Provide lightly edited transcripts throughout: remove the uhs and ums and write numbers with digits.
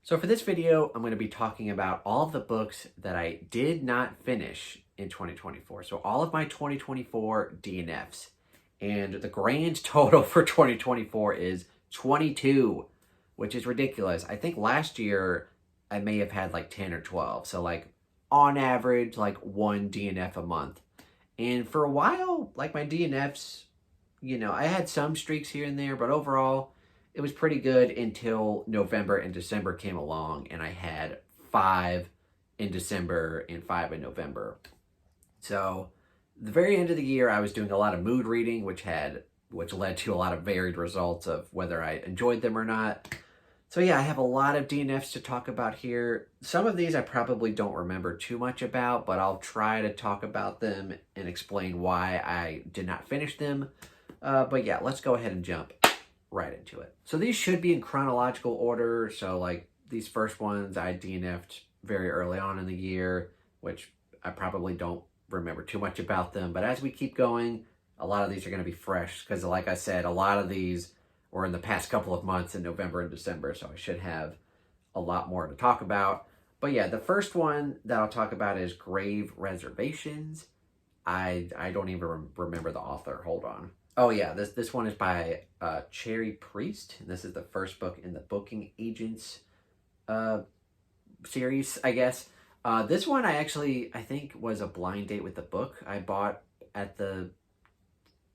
So for this video, I'm going to be talking about all of the books that I did not finish in 2024. So all of my 2024 DNFs. And the grand total for 2024 is 22, which is ridiculous. I think last year I may have had like 10 or 12. So like on average, like one DNF a month. And for a while, like my DNFs, I had some streaks here and there, but overall, it was pretty good until November and December came along, and I had 5 in December and 5 in November. So, the very end of the year, I was doing a lot of mood reading, which led to a lot of varied results of whether I enjoyed them or not. So yeah, I have a lot of DNFs to talk about here. Some of these I probably don't remember too much about, but I'll try to talk about them and explain why I did not finish them. But yeah, let's go ahead and jump right into it. So these should be in chronological order. So like these first ones I DNF'd very early on in the year, which I probably don't remember too much about them. But as we keep going, a lot of these are going to be fresh because like I said, a lot of these were in the past couple of months in November and December. So I should have a lot more to talk about. But yeah, the first one that I'll talk about is Grave Reservations. I don't even remember the author. Hold on. Oh yeah, this one is by Cherry Priest. This is the first book in the Booking Agents series, I guess. This one I think was a blind date with the book. I bought at the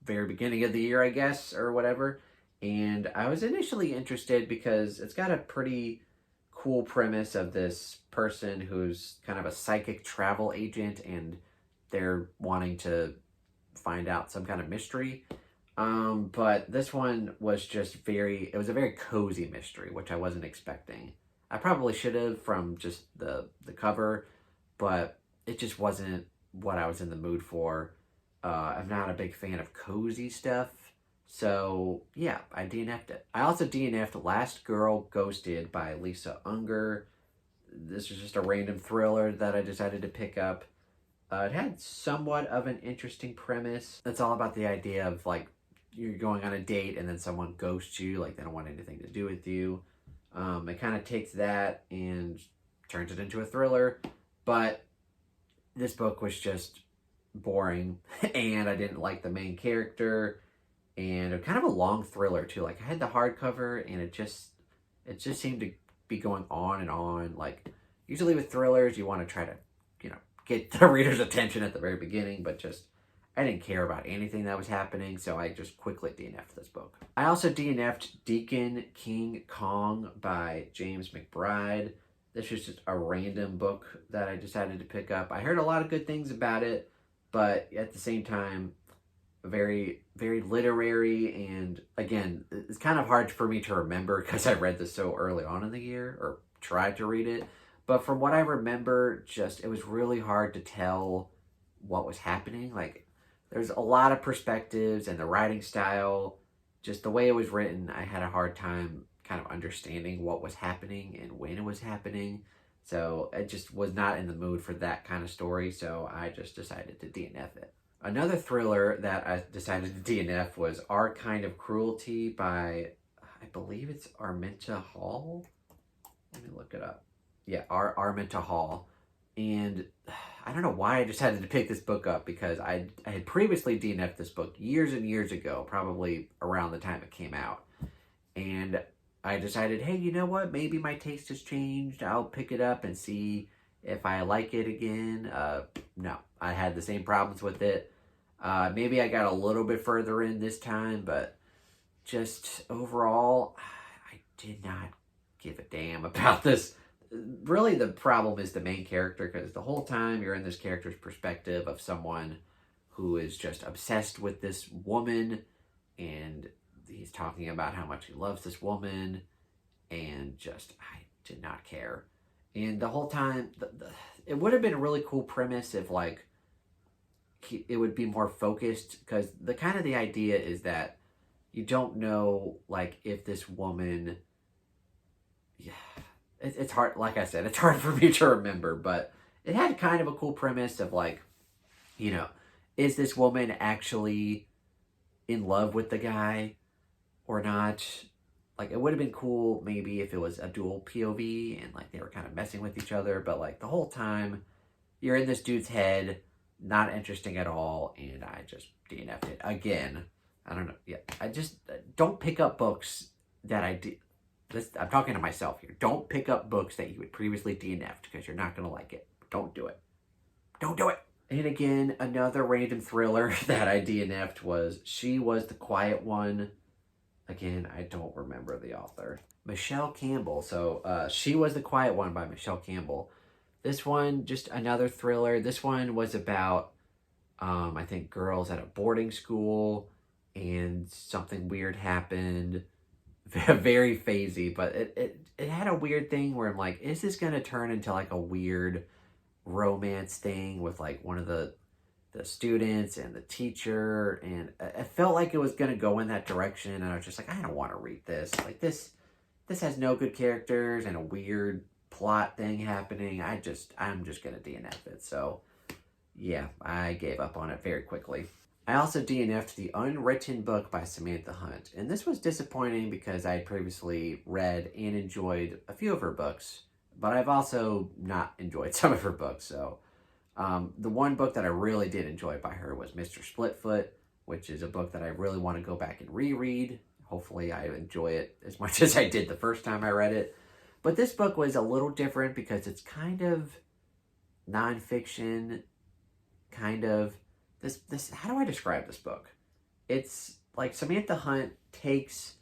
very beginning of the year, I guess, or whatever. And I was initially interested because it's got a pretty cool premise of this person who's kind of a psychic travel agent and they're wanting to find out some kind of mystery. But this one was just it was a very cozy mystery, which I wasn't expecting. I probably should have from just the cover, but it just wasn't what I was in the mood for. I'm not a big fan of cozy stuff. So yeah, I DNF'd it. I also DNF'd Last Girl Ghosted by Lisa Unger. This was just a random thriller that I decided to pick up. It had somewhat of an interesting premise. It's all about the idea of like, you're going on a date and then someone ghosts you, like they don't want anything to do with you. It kind of takes that and turns it into a thriller, but this book was just boring and I didn't like the main character and it kind of a long thriller too. Like I had the hardcover and it just seemed to be going on and on. Like usually with thrillers, you want to try to, get the reader's attention at the very beginning, but I didn't care about anything that was happening, so I just quickly DNF'd this book. I also DNF'd Deacon, King Kong by James McBride. This was just a random book that I decided to pick up. I heard a lot of good things about it, but at the same time, very, very literary, and again, it's kind of hard for me to remember because I read this so early on in the year, or tried to read it. But from what I remember, it was really hard to tell what was happening. Like, there's a lot of perspectives and the writing style, just the way it was written, I had a hard time kind of understanding what was happening and when it was happening. So I just was not in the mood for that kind of story, so I just decided to DNF it. Another thriller that I decided to DNF was Kind of Cruelty by, I believe it's Arminta Hall. Let me look it up. Yeah, Arminta Hall. And I don't know why I decided to pick this book up because I had previously DNF'd this book years and years ago, probably around the time it came out. And I decided, hey, you know what? Maybe my taste has changed. I'll pick it up and see if I like it again. No, I had the same problems with it. Maybe I got a little bit further in this time, but just overall, I did not give a damn about this. Really, the problem is the main character, because the whole time you're in this character's perspective of someone who is just obsessed with this woman, and he's talking about how much he loves this woman, and I did not care. And the whole time, it would have been a really cool premise if, like, it would be more focused, because the idea is that you don't know, like, if this woman... Yeah, it's hard, like I said, it's hard for me to remember, but it had kind of a cool premise of like, is this woman actually in love with the guy or not? like, it would have been cool maybe if it was a dual POV and like they were kind of messing with each other, but like the whole time you're in this dude's head, not interesting at all, and I just DNF'd it again. I don't know. Yeah, I just don't pick up books that I did. I'm talking to myself here. Don't pick up books that you had previously DNF'd because you're not going to like it. Don't do it. Don't do it. And again, another random thriller that I DNF'd was She Was the Quiet One. Again, I don't remember the author. Michelle Campbell. So, She Was the Quiet One by Michelle Campbell. This one, just another thriller. This one was about, I think, girls at a boarding school, and something weird happened. Very phasey, but it had a weird thing where I'm like, is this going to turn into like a weird romance thing with like one of the students and the teacher? And it felt like it was going to go in that direction, and I was just like, I don't want to read this. Like, this has no good characters and a weird plot thing happening. I'm just going to DNF it. So yeah, I gave up on it very quickly. I also DNF'd the Unwritten book by Samantha Hunt, and this was disappointing because I had previously read and enjoyed a few of her books, but I've also not enjoyed some of her books. So the one book that I really did enjoy by her was Mr. Splitfoot, which is a book that I really want to go back and reread. Hopefully I enjoy it as much as I did the first time I read it. But this book was a little different because it's kind of nonfiction, kind of this. How do I describe this book? It's like Samantha Hunt takes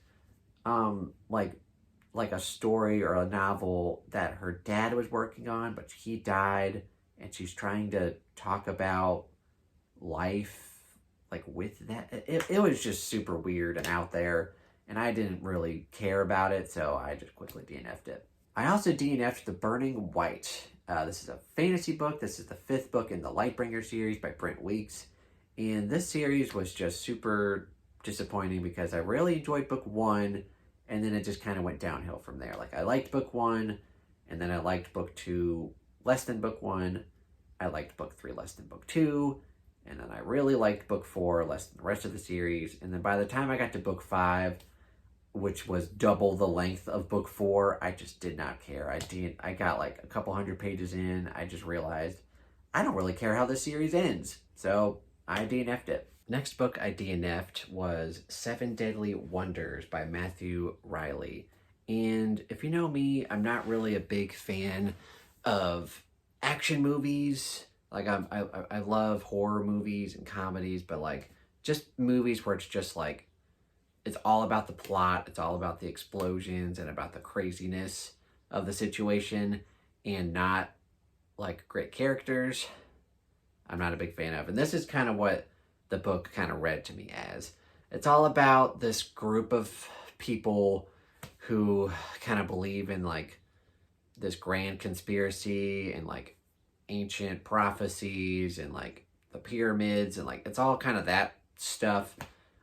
like a story or a novel that her dad was working on, but he died, and she's trying to talk about life like with that. It was just super weird and out there, and I didn't really care about it, so I just quickly DNF'd it. I also DNF'd The Burning White. This is a fantasy book. This is the 5th book in the Lightbringer series by Brent Weeks. And this series was just super disappointing because I really enjoyed book 1, and then it just kind of went downhill from there. Like, I liked book 1, and then I liked book 2 less than book 1. I liked book 3 less than book 2. And then I really liked book 4 less than the rest of the series. And then by the time I got to book 5, which was double the length of book 4, I just did not care. I got like a couple hundred pages in. I just realized I don't really care how this series ends. So I DNF'd it. Next book I DNF'd was 7 Deadly Wonders by Matthew Riley. And if you know me, I'm not really a big fan of action movies. Like, I love horror movies and comedies, but like just movies where it's just like, it's all about the plot, it's all about the explosions and about the craziness of the situation, and not like great characters, I'm not a big fan of. And this is kind of what the book kind of read to me as. It's all about this group of people who kind of believe in like this grand conspiracy and like ancient prophecies and like the pyramids, and like it's all kind of that stuff,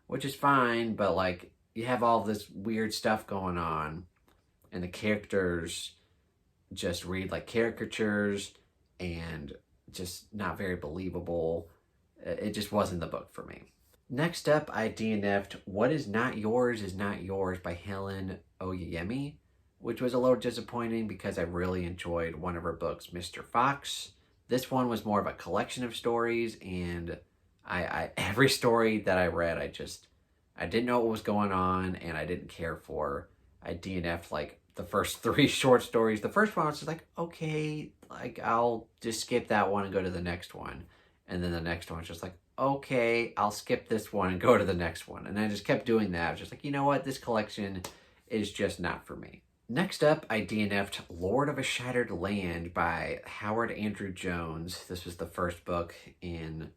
which is fine, but like you have all this weird stuff going on, and the characters just read like caricatures and just not very believable. It just wasn't the book for me. Next up, I DNF'd What Is Not Yours Is Not Yours by Helen Oyeyemi, which was a little disappointing because I really enjoyed one of her books, Mr. Fox. This one was more of a collection of stories, and I every story that I read, I didn't know what was going on, and I didn't care for. I DNF'd like the first 3 short stories. The first one I was just like, okay, like I'll just skip that one and go to the next one. And then the next one was just like, okay, I'll skip this one and go to the next one. And I just kept doing that. I was just like, you know what? This collection is just not for me. Next up, I DNF'd Lord of a Shattered Land by Howard Andrew Jones. This was the first book in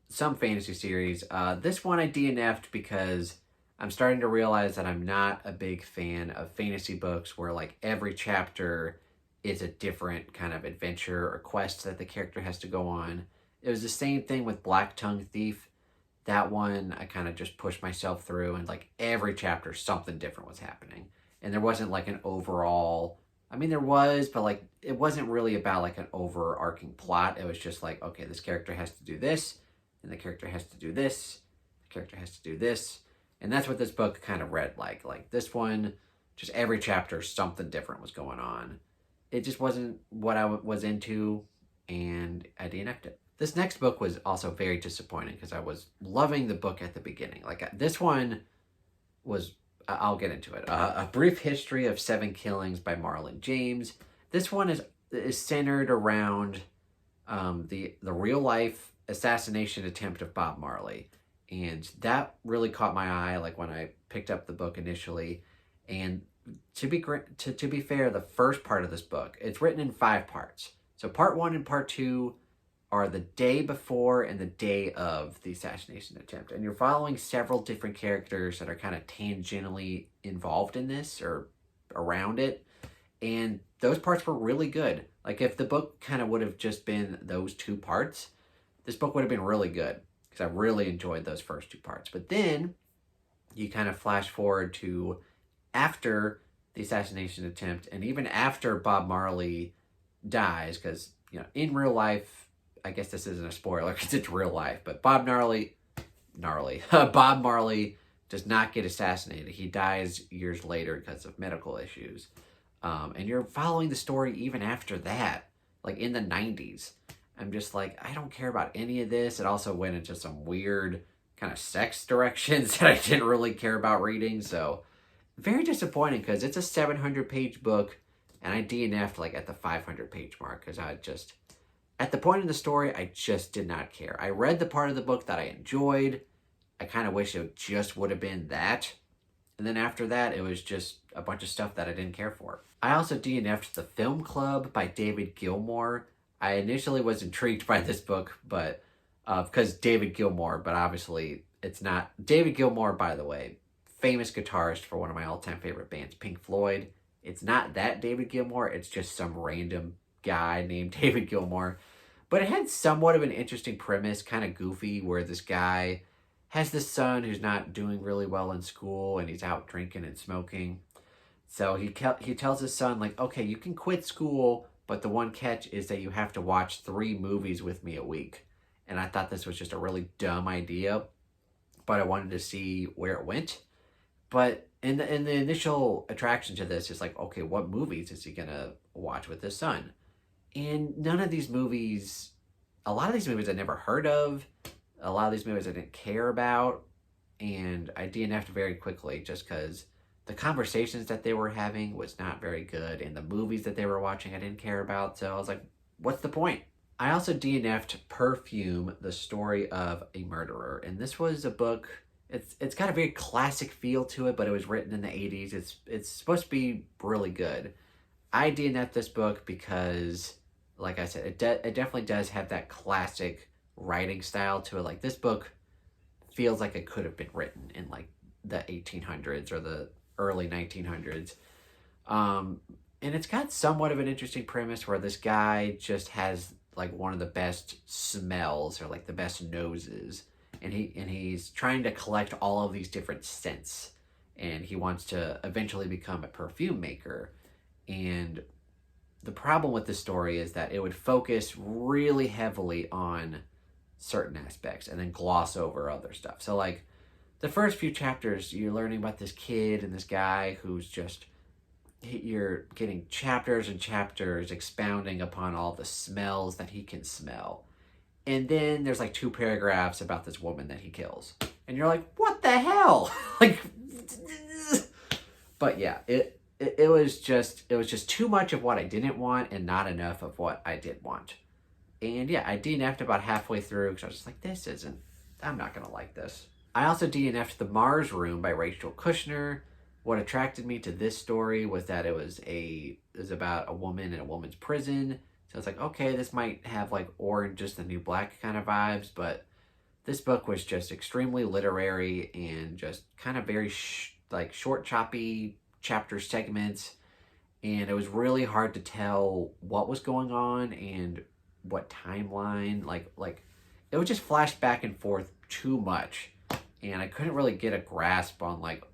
some fantasy series. This one I DNF'd because I'm starting to realize that I'm not a big fan of fantasy books where like every chapter is a different kind of adventure or quest that the character has to go on. It was the same thing with Black Tongue Thief. That one, I kind of just pushed myself through, and like every chapter, something different was happening. And there wasn't like an overall, I mean, there was, but like, it wasn't really about like an overarching plot. It was just like, okay, this character has to do this, and the character has to do this, the character has to do this. And that's what this book kind of read like. Like this one, just every chapter something different was going on. It just wasn't what I was into, and I DNF'd it. This next book was also very disappointing because I was loving the book at the beginning. Like, this one was, I'll get into it. A Brief History of Seven Killings by Marlon James. This one is centered around the real life assassination attempt of Bob Marley. And that really caught my eye, like, when I picked up the book initially. And to be fair, the first part of this book, it's written in 5 parts. So part 1 and part 2 are the day before and the day of the assassination attempt. And you're following several different characters that are kind of tangentially involved in this or around it. And those parts were really good. Like, if the book kind of would have just been those 2 parts, this book would have been really good because I really enjoyed those first 2 parts. But then you kind of flash forward to after the assassination attempt, and even after Bob Marley dies, because, in real life, I guess this isn't a spoiler because it's real life, but Bob Marley does not get assassinated. He dies years later because of medical issues. And you're following the story even after that, like in the 90s. I'm just like, I don't care about any of this. It also went into some weird kind of sex directions that I didn't really care about reading. So very disappointing because it's a 700-page book, and I DNF'd like at the 500-page mark because at the point in the story, I just did not care. I read the part of the book that I enjoyed. I kind of wish it just would have been that. And then after that, it was just a bunch of stuff that I didn't care for. I also DNF'd The Film Club by David Gilmour. I initially was intrigued by this book, but because David Gilmour, but obviously it's not. David Gilmour, by the way, famous guitarist for one of my all-time favorite bands, Pink Floyd. It's not that David Gilmour. It's just some random guy named David Gilmour. But it had somewhat of an interesting premise, kind of goofy, where this guy has this son who's not doing really well in school, and he's out drinking and smoking. So he tells his son, like, okay, you can quit school, but the one catch is that you have to watch 3 movies with me a week. And I thought this was just a really dumb idea, but I wanted to see where it went. But in the initial attraction to this is like, okay, what movies is he going to watch with his son? And none of these movies, a lot of these movies I never heard of. A lot of these movies I didn't care about. And I DNF'd very quickly just because the conversations that they were having was not very good. And the movies that they were watching I didn't care about. So I was like, what's the point? I also DNF'd Perfume, the story of a murderer. And this was a book, it's got a very classic feel to it, but it was written in the 80s. It's supposed to be really good. I DNF'd this book because, like I said, it definitely does have that classic writing style to it. Like, this book feels like it could have been written in like the 1800s or the early 1900s. And it's got somewhat of an interesting premise where this guy just has like one of the best smells or like the best noses, and he's trying to collect all of these different scents, and he wants to eventually become a perfume maker. And the problem with the story is that it would focus really heavily on certain aspects and then gloss over other stuff. So like the first few chapters, you're learning about this kid and this guy who's just, you're getting chapters and chapters expounding upon all the smells that he can smell. And then there's like 2 paragraphs about this woman that he kills. And you're like, what the hell? Like, but yeah, it was just too much of what I didn't want and not enough of what I did want. And yeah, I DNF'd about halfway through because I was just like, I'm not going to like this. I also DNF'd The Mars Room by Rachel Kushner. What attracted me to this story was that it was about a woman in a woman's prison. So it's like, okay, this might have like Orange is the New Black kind of vibes, but this book was just extremely literary and just kind of very short, choppy chapter segments. And it was really hard to tell what was going on and what timeline. Like it would just flash back and forth too much. And I couldn't really get a grasp on like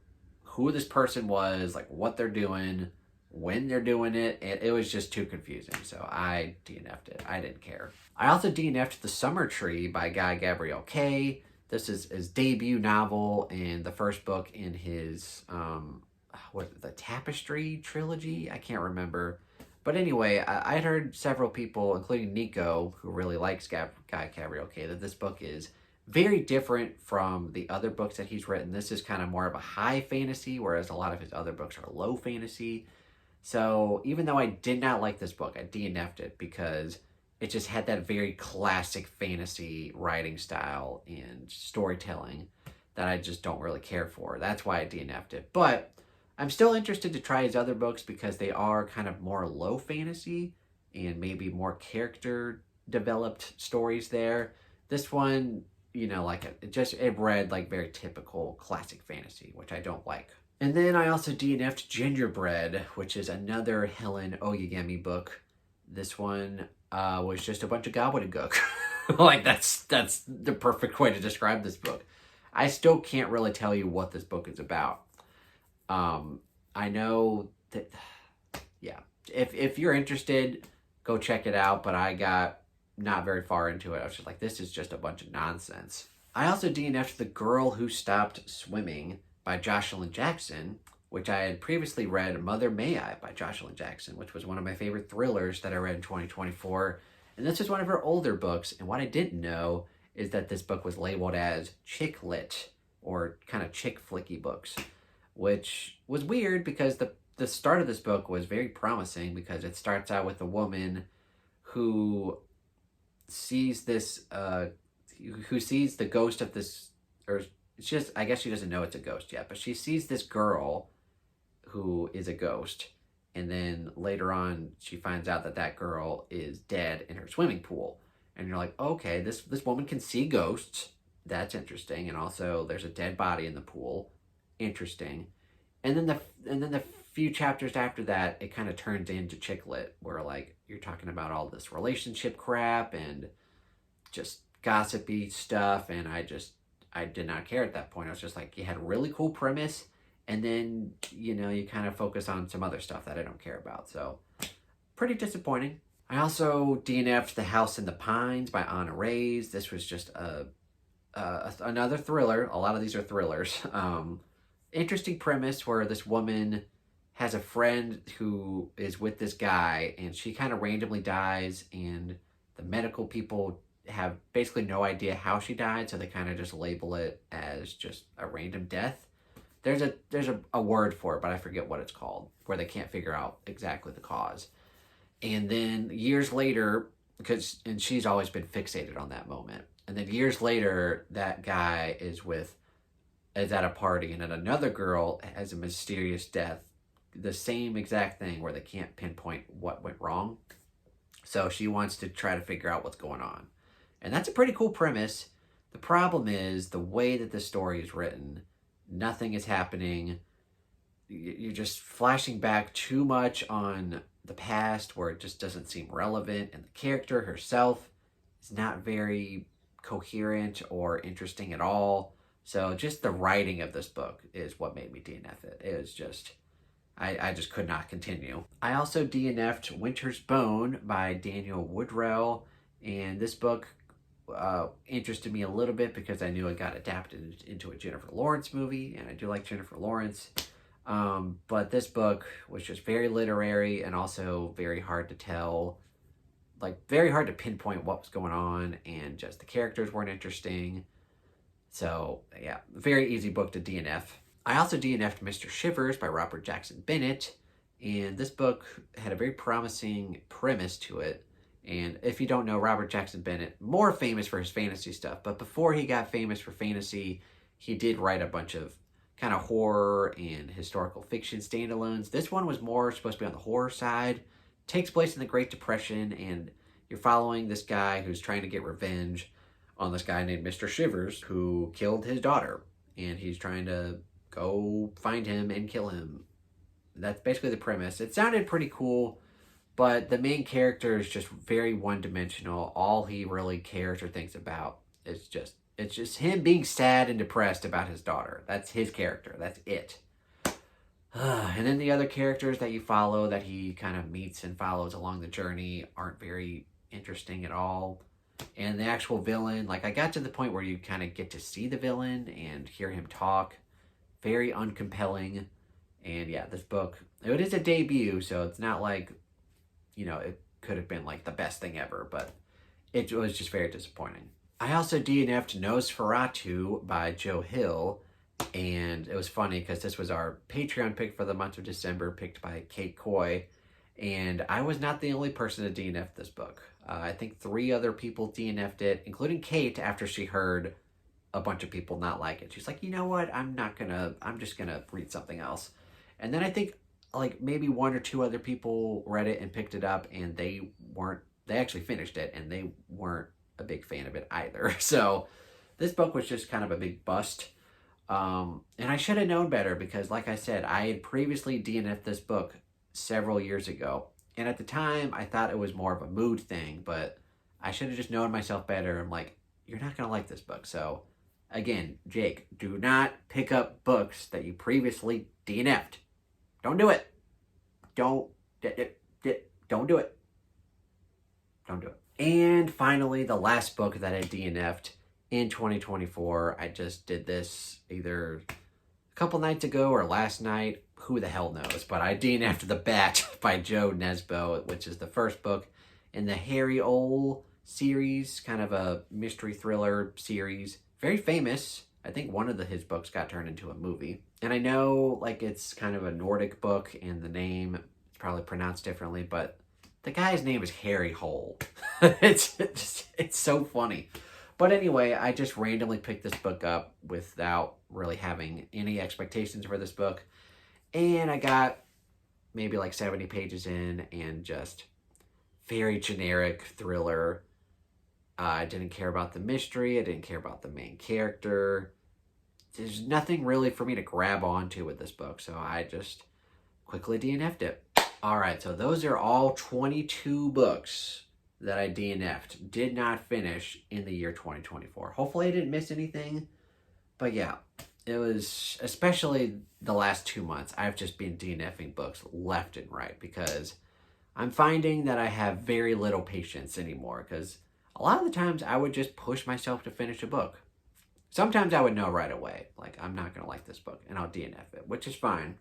who this person was, like what they're doing, when they're doing it. It was just too confusing. So I DNF'd it. I didn't care. I also DNF'd The Summer Tree by Guy Gabriel Kay. This is his debut novel and the first book in his what, the Tapestry trilogy? I can't remember. But anyway, I'd heard several people, including Nico, who really likes Guy Cabriocchi, that this book is very different from the other books that he's written. This is kind of more of a high fantasy, whereas a lot of his other books are low fantasy. So even though I did not like this book, I DNF'd it because it just had that very classic fantasy writing style and storytelling that I just don't really care for. That's why I DNF'd it. But I'm still interested to try his other books because they are kind of more low fantasy and maybe more character developed stories there. This one, you know, like it read like very typical classic fantasy, which I don't like. And then I also DNF'd Gingerbread, which is another Helen Oyeyemi book. This one was just a bunch of gobbledygook. Like that's the perfect way to describe this book. I still can't really tell you what this book is about. I know that, yeah, if you're interested, go check it out, but I got not very far into it. I was just like, this is just a bunch of nonsense. I also DNF'd The Girl Who Stopped Swimming by Joshilyn Jackson, which I had previously read Mother May I by Joshilyn Jackson, which was one of my favorite thrillers that I read in 2024. And this is one of her older books, and what I didn't know is that this book was labeled as chick lit, or kind of chick flicky books, which was weird because the start of this book was very promising because it starts out with a woman who sees this, who sees the ghost of this, or it's just, I guess she doesn't know it's a ghost yet, but she sees this girl who is a ghost, and then later on she finds out that that girl is dead in her swimming pool. And you're like, okay, this woman can see ghosts. That's interesting. And also there's a dead body in the pool. Interesting. And then the few chapters after that, it kind of turns into chick lit, where like you're talking about all this relationship crap and just gossipy stuff, and I did not care at that point. I was just like, you had a really cool premise, and then, you know, you kind of focus on some other stuff that I don't care about. So pretty disappointing. I also DNF'd The House in the Pines by Anna Reyes. This was just another thriller. A lot of these are thrillers. Interesting premise where this woman has a friend who is with this guy, and she kind of randomly dies, and the medical people have basically no idea how she died, so they kind of just label it as just a random death. There's a word for it, but I forget what it's called, where they can't figure out exactly the cause. And then years later, and she's always been fixated on that moment. And then years later, that guy is at a party, and then another girl has a mysterious death. The same exact thing where they can't pinpoint what went wrong. So she wants to try to figure out what's going on. And that's a pretty cool premise. The problem is the way that the story is written. Nothing is happening. You're just flashing back too much on the past where it just doesn't seem relevant, and the character herself is not very coherent or interesting at all. So just the writing of this book is what made me DNF it. It was just, I just could not continue. I also DNF'd Winter's Bone by Daniel Woodrell, and this book interested me a little bit because I knew it got adapted into a Jennifer Lawrence movie, and I do like Jennifer Lawrence. But this book was just very literary and also very hard to tell, like very hard to pinpoint what was going on, and just the characters weren't interesting. So yeah, very easy book to DNF. I also DNF'd Mr. Shivers by Robert Jackson Bennett, and this book had a very promising premise to it. And if you don't know, Robert Jackson Bennett, more famous for his fantasy stuff, but before he got famous for fantasy, he did write a bunch of kind of horror and historical fiction standalones. This one was more supposed to be on the horror side. Takes place in the Great Depression, and you're following this guy who's trying to get revenge on this guy named Mr. Shivers, who killed his daughter, and he's trying to go find him and kill him. That's basically the premise. It sounded pretty cool, but the main character is just very one-dimensional. All he really cares or thinks about is it's just him being sad and depressed about his daughter. That's his character. That's it. And then the other characters that you follow, that he kind of meets and follows along the journey, aren't very interesting at all. And the actual villain, like I got to the point where you kind of get to see the villain and hear him talk. Very uncompelling. And yeah, this book, it is a debut, so it's not like, it could have been like the best thing ever, but it was just very disappointing. I also DNF'd Nosferatu by Joe Hill, and it was funny because this was our Patreon pick for the month of December, picked by Kate Coy, and I was not the only person to DNF this book. I think 3 other people DNF'd it, including Kate, after she heard a bunch of people not like it. She's like, you know what, I'm just gonna read something else. And then I think like maybe 1 or 2 other people read it and picked it up, and they actually finished it, and they weren't a big fan of it either. So this book was just kind of a big bust. And I should have known better because, like I said, I had previously DNF'd this book several years ago. And at the time, I thought it was more of a mood thing, but I should have just known myself better. I'm like, you're not going to like this book. So again, Jake, do not pick up books that you previously DNF'd. Don't do it. Don't do it. Don't do it. And finally, the last book that I DNF'd in 2024. I just did this either a couple nights ago or last night. Who the hell knows? But I DNF'd The Bat by Joe Nesbo, which is the first book in the Harry Ole series, kind of a mystery thriller series. Very famous. I think one of his books got turned into a movie. And I know like it's kind of a Nordic book and the name is probably pronounced differently, but the guy's name is Harry Hole. It's so funny. But anyway, I just randomly picked this book up without really having any expectations for this book. And I got maybe like 70 pages in and just very generic thriller. I didn't care about the mystery. I didn't care about the main character. There's nothing really for me to grab onto with this book. So I just quickly DNF'd it. All right, so those are all 22 books that I DNF'd. Did not finish in the year 2024. Hopefully I didn't miss anything. But yeah, it was, especially the last 2 months, I've just been DNFing books left and right because I'm finding that I have very little patience anymore because a lot of the times I would just push myself to finish a book. Sometimes I would know right away, like I'm not going to like this book and I'll DNF it, which is fine.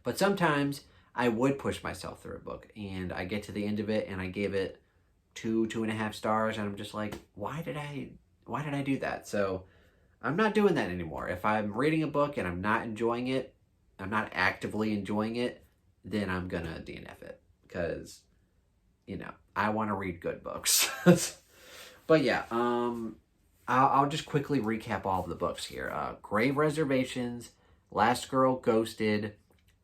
But sometimes I would push myself through a book and I get to the end of it and I gave it 2.5 stars and I'm just like, why did I do that? So I'm not doing that anymore. If I'm reading a book and I'm not enjoying it, I'm not actively enjoying it, then I'm going to DNF it because, I want to read good books. But yeah, I'll just quickly recap all of the books here. Grave Reservations, Last Girl Ghosted,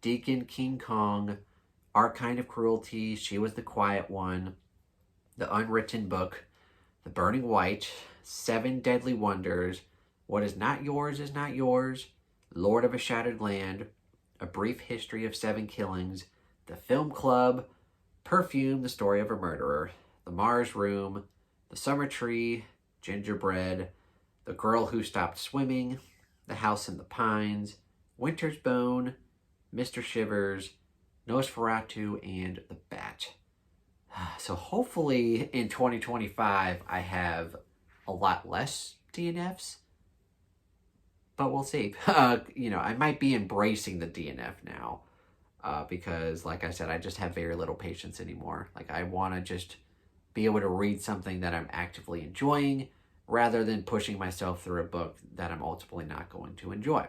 Deacon King Kong, Kind of Cruelty, She Was the Quiet One, The Unwritten Book, The Burning White, 7 Deadly Wonders, What Is Not Yours Is Not Yours, Lord of a Shattered Land, A Brief History of 7 Killings, The Film Club, Perfume, The Story of a Murderer, The Mars Room, The Summer Tree, Gingerbread, The Girl Who Stopped Swimming, The House in the Pines, Winter's Bone, Mr. Shivers, Nosferatu, and The Bat. So hopefully in 2025 I have a lot less DNFs, but we'll see. I might be embracing the DNF now because, like I said, I just have very little patience anymore. Like I want to just be able to read something that I'm actively enjoying rather than pushing myself through a book that I'm ultimately not going to enjoy.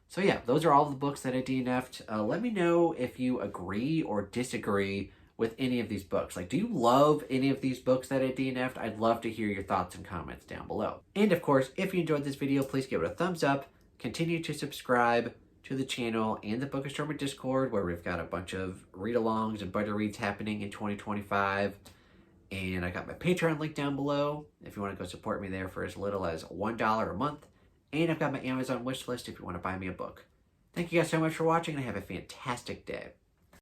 So yeah, those are all the books that I DNF'd. Let me know if you agree or disagree with any of these books. Like, do you love any of these books that I DNF'd? I'd love to hear your thoughts and comments down below. And of course, if you enjoyed this video, please give it a thumbs up. Continue to subscribe to the channel and the Book Astronomer Discord, where we've got a bunch of read-alongs and buddy reads happening in 2025. And I got my Patreon link down below if you want to go support me there for as little as $1 a month. And I've got my Amazon wish list if you want to buy me a book. Thank you guys so much for watching and have a fantastic day.